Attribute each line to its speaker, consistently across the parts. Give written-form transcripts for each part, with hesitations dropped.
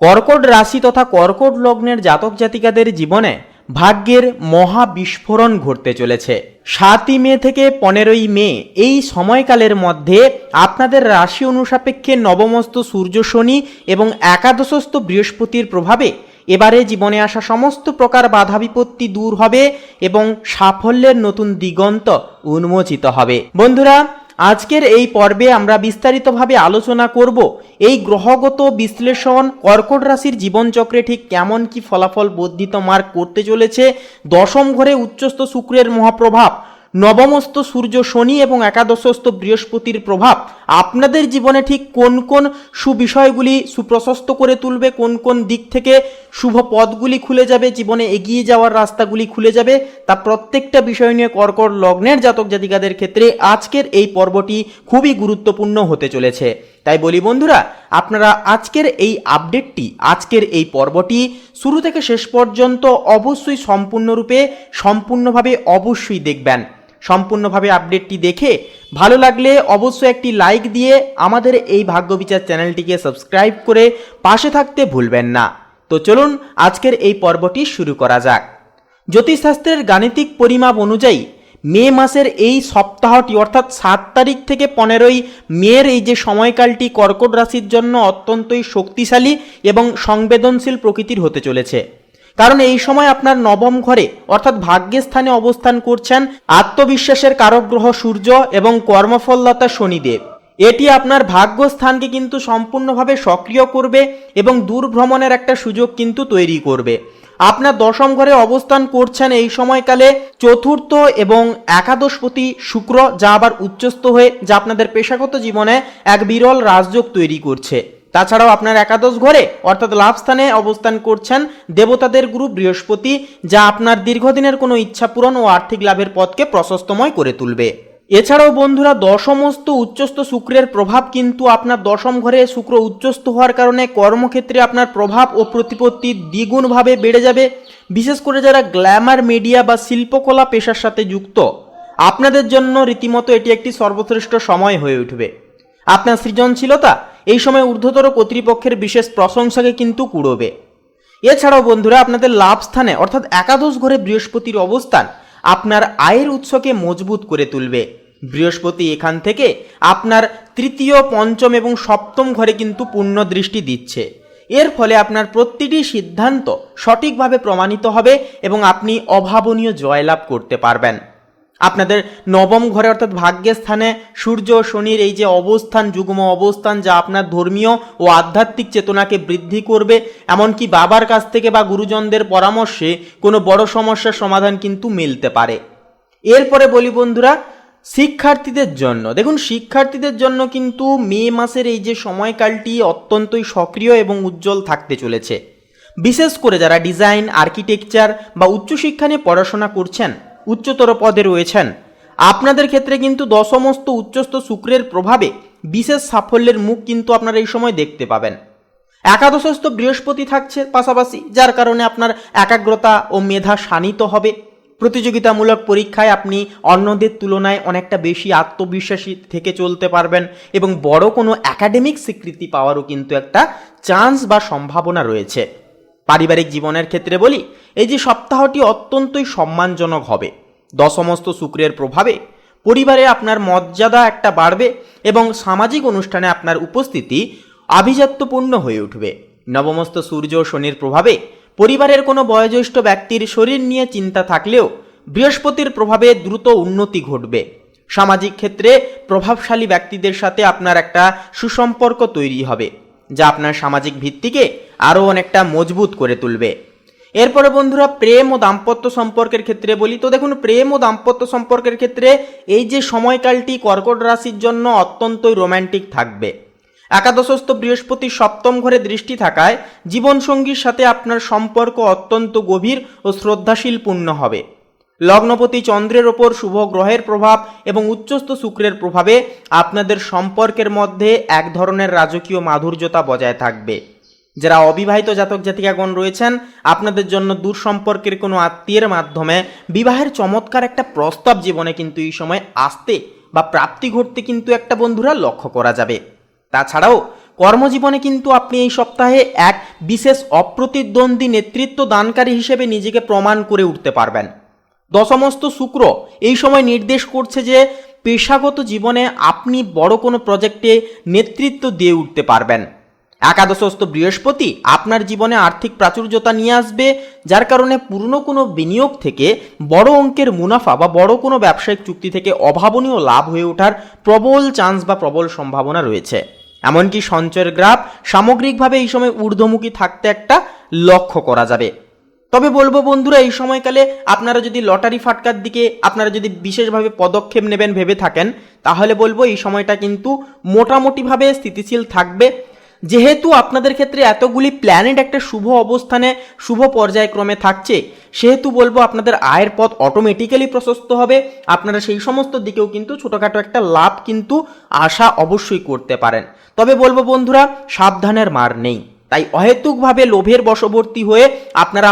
Speaker 1: কর্কট রাশি তথা কর্কট লগ্নের জাতক জাতিকাদের জীবনে ভাগ্যের মহা বিস্ফোরণ ঘটতে চলেছে। 7ই মে থেকে 15ই মে এই সময়কালের মধ্যে আপনাদের রাশি অনুসাপেক্ষে নবমস্থ সূর্য শনি এবং একাদশস্থ বৃহস্পতির প্রভাবে এবারে জীবনে আসা সমস্ত প্রকার বাধা বিপত্তি দূর হবে এবং সাফল্যের নতুন দিগন্ত উন্মোচিত হবে। বন্ধুরা, আজকের এই পর্বে আমরা বিস্তারিতভাবে আলোচনা করব এই গ্রহগত বিশ্লেষণ কর্কট রাশির জীবনচক্রে ঠিক কেমন কি ফলাফল বর্ধিত মার্ক করতে চলেছে, দশম ঘরে উচ্চস্থ শুক্রের মহাপ্রভাব, নবমস্থ সূর্য শনি এবং একাদশস্থ বৃহস্পতির প্রভাব আপনাদের জীবনে ঠিক কোন কোন সুবিষয়গুলি সুপ্রশস্ত করে তুলবে, কোন কোন দিক থেকে শুভ পথগুলি খুলে যাবে, জীবনে এগিয়ে যাওয়ার রাস্তাগুলি খুলে যাবে, তা প্রত্যেকটা বিষয় নিয়ে কর্কট লগ্নের জাতক জাতিকাদের ক্ষেত্রে আজকের এই পর্বটি খুবই গুরুত্বপূর্ণ হতে চলেছে। তাই বলি বন্ধুরা, আপনারা আজকের এই আপডেটটি, আজকের এই পর্বটি শুরু থেকে শেষ পর্যন্ত অবশ্যই সম্পূর্ণভাবে অবশ্যই দেখবেন। সম্পূর্ণভাবে আপডেটটি দেখে ভালো লাগলে অবশ্যই একটি লাইক দিয়ে আমাদের এই ভাগ্যবিচার চ্যানেলটিকে সাবস্ক্রাইব করে পাশে থাকতে ভুলবেন না। তো চলুন আজকের এই পর্বটি শুরু করা যাক। জ্যোতিষশাস্ত্রের গাণিতিক পরিমাপ অনুযায়ী মে মাসের এই সপ্তাহটি অর্থাৎ 7 তারিখ থেকে 15ই মের এই যে সময়কালটি কর্কট রাশির জন্য অত্যন্তই শক্তিশালী এবং সংবেদনশীল প্রকৃতির হতে চলেছে। কারণ এই সময় আপনার নবম ঘরে অর্থাৎ ভাগ্যের স্থানে অবস্থান করছেন আত্মবিশ্বাসের কারক গ্রহ সূর্য এবং কর্মফলদাতা শনিদেব। এটি আপনার ভাগ্যস্থানকে কিন্তু সম্পূর্ণভাবে সক্রিয় করবে এবং দূর ভ্রমণের একটা সুযোগ কিন্তু তৈরি করবে। আপনার দশম ঘরে অবস্থান করছেন এই সময়কালে চতুর্থ এবং একাদশপতি শুক্র, যা আবার উচ্চস্থ হয়ে যা আপনাদের পেশাগত জীবনে এক বিরল রাজযোগ তৈরি করছে। তাছাড়াও আপনার একাদশ ঘরে অর্থাৎ লাভ স্থানে অবস্থান করছেন দেবতাদের গুরু বৃহস্পতি, যা আপনার দীর্ঘদিনের কোনো ইচ্ছা পূরণ ও আর্থিক লাভের পথকে প্রশস্তময় করে তুলবে। এছাড়াও বন্ধুরা, দশমস্থ উচ্চস্থ শুক্রের প্রভাব কিন্তু আপনার দশম ঘরে শুক্র উচ্চস্থ হওয়ার কারণে কর্মক্ষেত্রে আপনার প্রভাব ও প্রতিপত্তি দ্বিগুণভাবে বেড়ে যাবে। বিশেষ করে যারা গ্ল্যামার মিডিয়া বা শিল্পকলা পেশার সাথে যুক্ত, আপনাদের জন্য রীতিমতো এটি একটি সর্বশ্রেষ্ঠ সময় হয়ে উঠবে। আপনার সৃজনশীলতা এই সময় ঊর্ধ্বতর কর্তৃপক্ষের বিশেষ প্রশংসাকে কিন্তু কুড়োবে। এছাড়াও বন্ধুরা, আপনাদের লাভ স্থানে অর্থাৎ একাদশ ঘরে বৃহস্পতির অবস্থান আপনার আয়ের উৎসকে মজবুত করে তুলবে। বৃহস্পতি এখান থেকে আপনার তৃতীয়, পঞ্চম এবং সপ্তম ঘরে কিন্তু পূর্ণ দৃষ্টি দিচ্ছে। এর ফলে আপনার প্রতিটি সিদ্ধান্ত সঠিকভাবে প্রমাণিত হবে এবং আপনি অভাবনীয় জয়লাভ করতে পারবেন। আপনাদের নবম ঘরে অর্থাৎ ভাগ্যের স্থানে সূর্য ও শনির এই যে অবস্থান, যুগ্ম অবস্থান, যা আপনার ধর্মীয় ও আধ্যাত্মিক চেতনাকে বৃদ্ধি করবে। এমনকি বাবার কাছ থেকে বা গুরুজনদের পরামর্শে কোনো বড় সমস্যার সমাধান কিন্তু মিলতে পারে। এরপরে বলি বন্ধুরা, শিক্ষার্থীদের জন্য দেখুন, শিক্ষার্থীদের জন্য কিন্তু মে মাসের এই যে সময়কালটি অত্যন্তই সক্রিয় এবং উজ্জ্বল থাকতে চলেছে। বিশেষ করে যারা ডিজাইন, আর্কিটেকচার বা উচ্চশিক্ষা নিয়ে পড়াশোনা করছেন, উচ্চতর পদে রয়েছেন, আপনাদের ক্ষেত্রে কিন্তু দশমস্থ উচ্চস্থ শুক্রের প্রভাবে বিশেষ সাফল্যের মুখ কিন্তু আপনারা এই সময় দেখতে পাবেন। একাদশস্থ বৃহস্পতি থাকছে পাশাপাশি, যার কারণে আপনার একাগ্রতা ও মেধা শানিত হবে। প্রতিযোগিতামূলক পরীক্ষায় আপনি অন্যদের তুলনায় অনেকটা বেশি আত্মবিশ্বাসী থেকে চলতে পারবেন এবং বড় কোনো একাডেমিক স্বীকৃতি পাওয়ারও কিন্তু একটা চান্স বা সম্ভাবনা রয়েছে। পারিবারিক জীবনের ক্ষেত্রে বলি, এই যে সপ্তাহটি অত্যন্তই সম্মানজনক হবে। দশমস্থ শুক্রের প্রভাবে পরিবারে আপনার মর্যাদা একটা বাড়বে এবং সামাজিক অনুষ্ঠানে আপনার উপস্থিতি আভিজাত্যপূর্ণ হয়ে উঠবে। নবমস্থ সূর্য ও শনির প্রভাবে পরিবারের কোনো বয়োজ্যেষ্ঠ ব্যক্তির শরীর নিয়ে চিন্তা থাকলেও বৃহস্পতির প্রভাবে দ্রুত উন্নতি ঘটবে। সামাজিক ক্ষেত্রে প্রভাবশালী ব্যক্তিদের সাথে আপনার একটা সুসম্পর্ক তৈরি হবে, যা আপনার সামাজিক ভিত্তিকে আরও অনেকটা মজবুত করে তুলবে। এরপরে বন্ধুরা, প্রেম ও দাম্পত্য সম্পর্কের ক্ষেত্রে বলি তো দেখুন, প্রেম ও দাম্পত্য সম্পর্কের ক্ষেত্রে এই যে সময়কালটি কর্কট রাশির জন্য অত্যন্তই রোম্যান্টিক থাকবে। একাদশস্থ বৃহস্পতি সপ্তম ঘরে দৃষ্টি থাকায় জীবনসঙ্গীর সাথে আপনার সম্পর্ক অত্যন্ত গভীর ও শ্রদ্ধাশীলপূর্ণ হবে। লগ্নপতি চন্দ্রের ওপর শুভ গ্রহের প্রভাব এবং উচ্চস্থ শুক্রের প্রভাবে আপনাদের সম্পর্কের মধ্যে এক ধরনের রাজকীয় মাধুর্যতা বজায় থাকবে। যারা অবিবাহিত জাতক জাতিকাগণ রয়েছেন, আপনাদের জন্য দূর সম্পর্কের কোনো আত্মীয়ের মাধ্যমে বিবাহের চমৎকার একটা প্রস্তাব জীবনে কিন্তু এই সময় আসতে বা প্রাপ্তি ঘটতে কিন্তু একটা বন্ধুরা লক্ষ্য করা যাবে। তাছাড়াও কর্মজীবনে কিন্তু আপনি এই সপ্তাহে এক বিশেষ অপ্রতিদ্বন্দ্বী নেতৃত্ব দানকারী হিসেবে নিজেকে প্রমাণ করে উঠতে পারবেন। দশমস্ত শুক্র এই সময় নির্দেশ করছে যে পেশাগত জীবনে আপনি বড় কোনো প্রজেক্টে নেতৃত্ব দিয়ে উঠতে পারবেন। একাদশস্থ বৃহস্পতি আপনার জীবনে আর্থিক প্রাচুর্যতা নিয়ে আসবে, যার কারণে পুরনো কোনো বিনিয়োগ থেকে বড় অঙ্কের মুনাফা বা বড় কোনো ব্যবসায়িক চুক্তি থেকে অভাবনীয় লাভ হয়ে ওঠার প্রবল চান্স বা প্রবল সম্ভাবনা রয়েছে। এমনকি সঞ্চয়ের গ্রাফ সামগ্রিকভাবে এই সময় ঊর্ধ্বমুখী থাকতে একটা লক্ষ্য করা যাবে। তবে বলবো বন্ধুরা, এই সময়কালে আপনারা যদি লটারি ফাটকার দিকে আপনারা যদি বিশেষভাবে পদক্ষেপ নেবেন ভেবে থাকেন, তাহলে বলবো এই সময়টা কিন্তু মোটামুটিভাবে স্থিতিশীল থাকবে। যেহেতু আপনাদের ক্ষেত্রে এতগুলি প্ল্যানেট একটা শুভ অবস্থানে শুভ পর্যায়ক্রমে থাকছে, সেহেতু বলবো আপনাদের আয়ের পথ অটোমেটিক্যালি প্রশস্ত হবে। আপনারা সেই সমস্ত দিকেও কিন্তু ছোটোখাটো একটা লাভ কিন্তু আশা অবশ্যই করতে পারেন। তবে বলবো বন্ধুরা, সাবধানের মার নেই, তাই অহেতুকভাবে লোভের বশবর্তী হয়ে আপনারা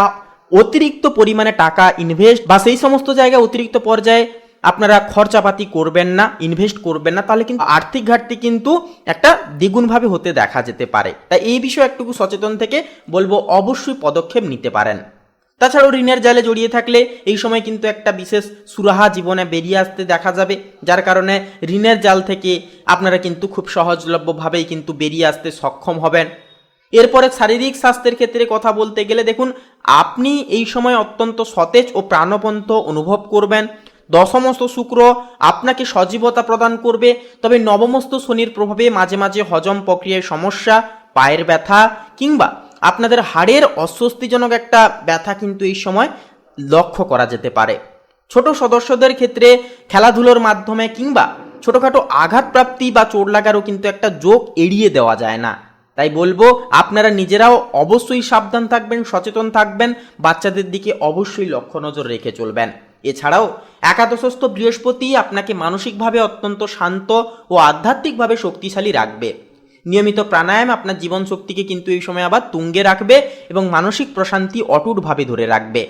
Speaker 1: অতিরিক্ত পরিমাণে টাকা ইনভেস্ট বা সেই সমস্ত জায়গায় অতিরিক্ত পর্যায়ে আপনারা খরচাপাতি করবেন না, ইনভেস্ট করবেন না, তাহলে কিন্তু আর্থিক ঘাটতি কিন্তু একটা দ্বিগুণভাবে হতে দেখা যেতে পারে। তাই এই বিষয়ে একটু সচেতন থেকে বলবো অবশ্যই পদক্ষেপ নিতে পারেন। তাছাড়াও ঋণের জালে জড়িয়ে থাকলে এই সময় কিন্তু একটা বিশেষ সুরাহা জীবনে বেরিয়ে আসতে দেখা যাবে, যার কারণে ঋণের জাল থেকে আপনারা কিন্তু খুব সহজলভ্যভাবেই কিন্তু বেরিয়ে আসতে সক্ষম হবেন। এরপরে শারীরিক স্বাস্থ্যের ক্ষেত্রে কথা বলতে গেলে দেখুন, আপনি এই সময় অত্যন্ত সতেজ ও প্রাণবন্ত অনুভব করবেন। দশমস্ত শুক্র আপনাকে সজীবতা প্রদান করবে, তবে নবমস্ত শনির প্রভাবে মাঝে মাঝে হজম প্রক্রিয়ায় সমস্যা, পায়ের ব্যথা কিংবা আপনাদের হাড়ের অস্বস্তিজনক একটা ব্যথা কিন্তু এই সময় লক্ষ্য করা যেতে পারে। ছোট সদস্যদের ক্ষেত্রে খেলাধুলোর মাধ্যমে কিংবা ছোটোখাটো আঘাতপ্রাপ্তি বা চোট লাগারও কিন্তু একটা যোগ এড়িয়ে দেওয়া যায় না। তাই বলবো আপনারা নিজেরাও অবশ্যই সাবধান থাকবেন, সচেতন থাকবেন, বাচ্চাদের দিকে অবশ্যই লক্ষ্য নজর রেখে চলবেন। এছাড়াও একাদশস্থ বৃহস্পতি আপনাকে মানসিকভাবে অত্যন্ত শান্ত ও আধ্যাত্মিকভাবে শক্তিশালী রাখবে। নিয়মিত প্রাণায়াম আপনার জীবন শক্তিকে কিন্তু এই সময় আবার তুঙ্গে রাখবে এবং মানসিক প্রশান্তি অটুটভাবে ধরে রাখবে।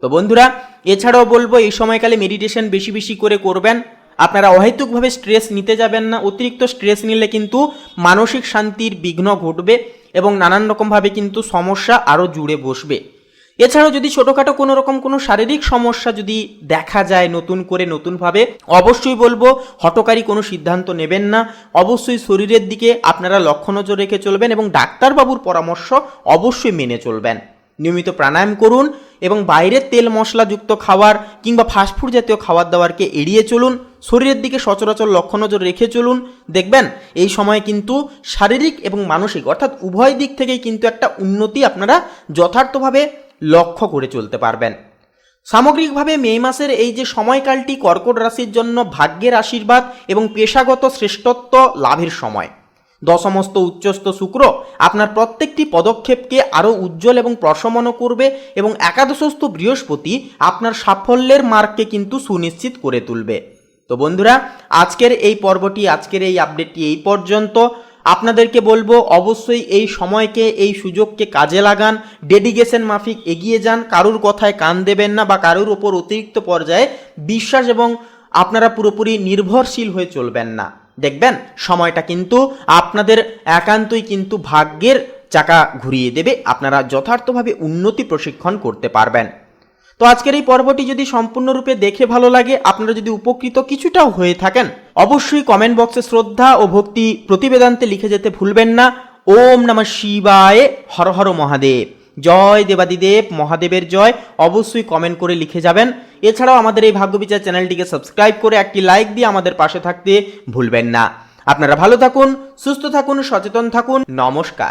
Speaker 1: তো বন্ধুরা, এছাড়াও বলবো এই সময়কালে মেডিটেশন বেশি বেশি করে করবেন। আপনারা অহেতুকভাবে স্ট্রেস নিতে যাবেন না, অতিরিক্ত স্ট্রেস নিলে কিন্তু মানসিক শান্তির বিঘ্ন ঘটবে এবং নানান রকমভাবে কিন্তু সমস্যা আরও জুড়ে বসবে। এছাড়াও যদি ছোটোখাটো কোনো রকম কোনো শারীরিক সমস্যা যদি দেখা যায় নতুন করে নতুনভাবে, অবশ্যই বলবো হঠকারী কোনো সিদ্ধান্ত নেবেন না। অবশ্যই শরীরের দিকে আপনারা লক্ষ্য নজর রেখে চলবেন এবং ডাক্তারবাবুর পরামর্শ অবশ্যই মেনে চলবেন। নিয়মিত প্রাণায়াম করুন এবং বাইরের তেল মশলাযুক্ত খাবার কিংবা ফাস্টফুড জাতীয় খাবার দাবারকে এড়িয়ে চলুন। শরীরের দিকে সচরাচর লক্ষ্য নজর রেখে চলুন। দেখবেন এই সময় কিন্তু শারীরিক এবং মানসিক অর্থাৎ উভয় দিক থেকেই কিন্তু একটা উন্নতি আপনারা যথার্থভাবে লক্ষ্য করে চলতে পারবেন। সামগ্রিকভাবে মে মাসের এই যে সময়কালটি কর্কট রাশির জন্য ভাগ্যের আশীর্বাদ এবং পেশাগত শ্রেষ্ঠত্ব লাভের সময়। দশমস্ত উচ্চস্থ শুক্র আপনার প্রত্যেকটি পদক্ষেপকে আরও উজ্জ্বল এবং প্রশমন করবে এবং একাদশস্থ বৃহস্পতি আপনার সাফল্যের মার্গকে কিন্তু সুনিশ্চিত করে তুলবে। তো বন্ধুরা, আজকের এই পর্বটি, আজকের এই আপডেটটি এই পর্যন্ত। আপনাদেরকে বলবো অবশ্যই এই সময়কে, এই সুযোগকে কাজে লাগান, ডেডিকেশন মাফিক এগিয়ে যান, কারুর কথায় কান দেবেন না বা কারুর ওপর অতিরিক্ত পর্যায়ে বিশ্বাস এবং আপনারা পুরোপুরি নির্ভরশীল হয়ে চলবেন না। দেখবেন সময়টা কিন্তু আপনাদের একান্তই কিন্তু ভাগ্যের চাকা ঘুরিয়ে দেবে, আপনারা যথার্থভাবে উন্নতি প্রশিক্ষণ করতে পারবেন। তো আজকের এই পর্বটি যদি সম্পূর্ণরূপে দেখে ভালো লাগে, আপনারা যদি উপকৃত কিছুটাও হয়ে থাকেন, অবশ্যই কমেন্ট বক্সে শ্রদ্ধা ও ভক্তি প্রতিবেদান্তে লিখে যেতে ভুলবেন না। ওম নমঃ শিবায়, হর হর মহাদেব, জয় দেবাদিদেব মহাদেবের জয়, অবশ্যই কমেন্ট করে লিখে যাবেন। এছাড়াও আমাদের এই ভাগ্যবিচার চ্যানেলটিকে সাবস্ক্রাইব করে একটি লাইক দিয়ে আমাদের পাশে থাকতে ভুলবেন না। আপনারা ভালো থাকুন, সুস্থ থাকুন, সচেতন থাকুন। নমস্কার।